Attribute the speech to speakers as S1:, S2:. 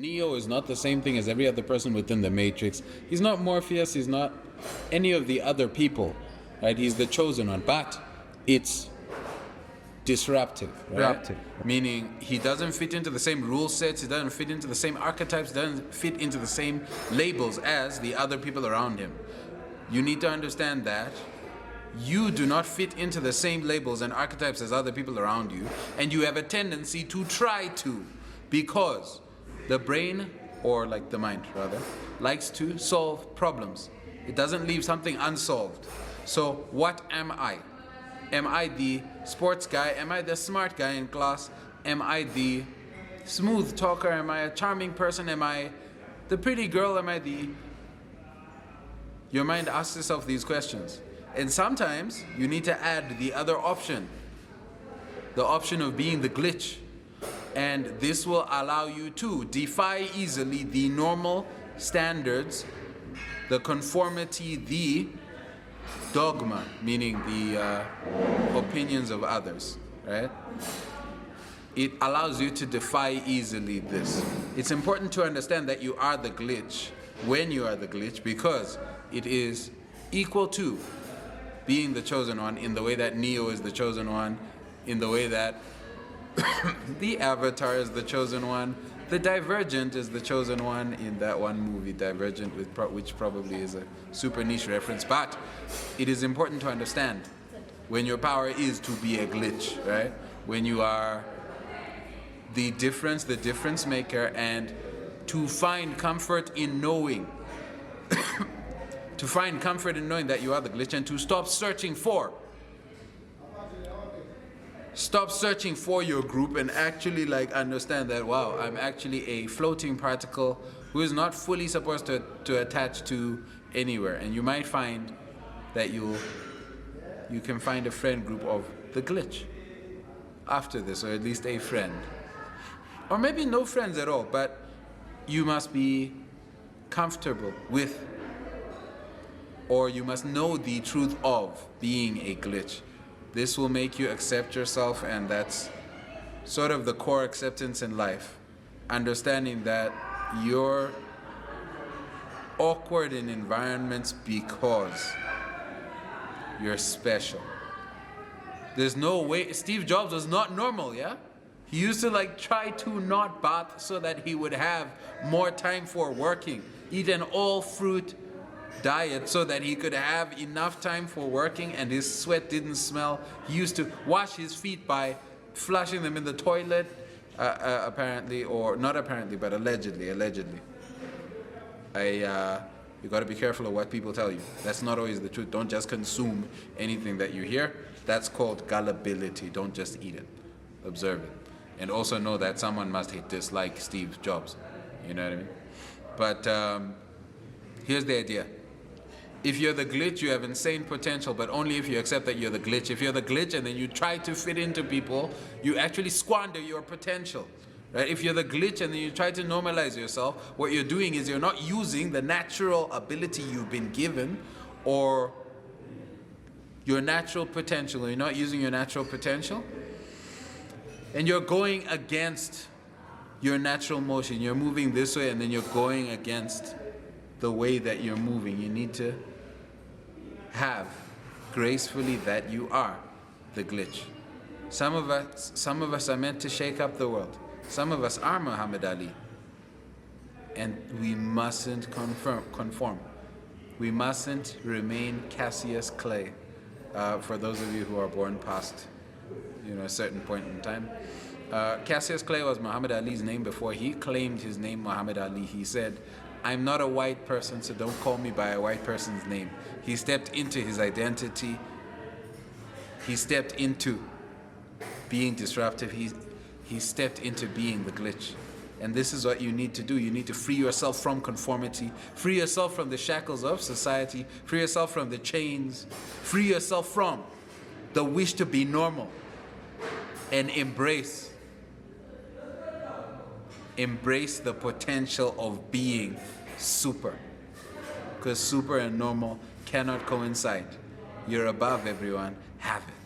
S1: Neo is not the same thing as every other person within the Matrix. He's not Morpheus, he's not any of the other people, right? He's the chosen one, but it's disruptive, right? Meaning he doesn't fit into the same rule sets, he doesn't fit into the same archetypes, doesn't fit into the same labels as the other people around him. You need to understand that you do not fit into the same labels and archetypes as other people around you, and you have a tendency to try to, because the brain, or like the mind rather, likes to solve problems. It doesn't leave something unsolved. So what am I? Am I the sports guy? Am I the smart guy in class? Am I the smooth talker? Am I a charming person? Am I the pretty girl? Am I the... Your mind asks itself these questions. And sometimes you need to add the other option, the option of being the glitch. And this will allow you to defy easily the normal standards, the conformity, the dogma, meaning the opinions of others, right? It allows you to defy easily this. It's important to understand that you are the glitch when you are the glitch, because it is equal to being the chosen one, in the way that Neo is the chosen one, in the way that the Avatar is the chosen one, the Divergent is the chosen one in that one movie, Divergent, which probably is a super niche reference. But it is important to understand when your power is to be a glitch, right? When you are the difference maker, and to find comfort in knowing to find comfort in knowing that you are the glitch, and to stop searching for your group, and actually like understand that, wow, I'm actually a floating particle who is not fully supposed to attach to anywhere. And you might find that you can find a friend group of the glitch after this, or at least a friend, or maybe no friends at all, but you must be comfortable with, or you must know the truth of being a glitch. This will make you accept yourself, and that's sort of the core acceptance in life. Understanding that you're awkward in environments because you're special. There's no way. Steve Jobs was not normal, yeah? He used to like try to not bath so that he would have more time for working. Eat an all fruit diet so that he could have enough time for working and his sweat didn't smell. He used to wash his feet by flushing them in the toilet, apparently, or not apparently, but allegedly. You got to be careful of what people tell you. That's not always the truth. Don't just consume anything that you hear. That's called gullibility. Don't just eat it. Observe it. And also know that someone must dislike Steve Jobs. You know what I mean? But here's the idea. If you're the glitch, you have insane potential, but only if you accept that you're the glitch. If you're the glitch and then you try to fit into people, you actually squander your potential. Right? If you're the glitch and then you try to normalize yourself, what you're doing is you're not using the natural ability you've been given, or your natural potential. You're not using your natural potential, and you're going against your natural motion. You're moving this way and then you're going against the way that you're moving. You need to have gracefully that you are the glitch. Some of us are meant to shake up the world. Some of us are Muhammad Ali, and we mustn't conform. We mustn't remain Cassius Clay. For those of you who are born past, a certain point in time, Cassius Clay was Muhammad Ali's name. Before he claimed his name Muhammad Ali, he said, "I'm not a white person, so don't call me by a white person's name." He stepped into his identity. He stepped into being disruptive. He stepped into being the glitch. And this is what you need to do. You need to free yourself from conformity, free yourself from the shackles of society, free yourself from the chains, free yourself from the wish to be normal, and embrace the potential of being super. Because super and normal cannot coincide. You're above everyone. Have it.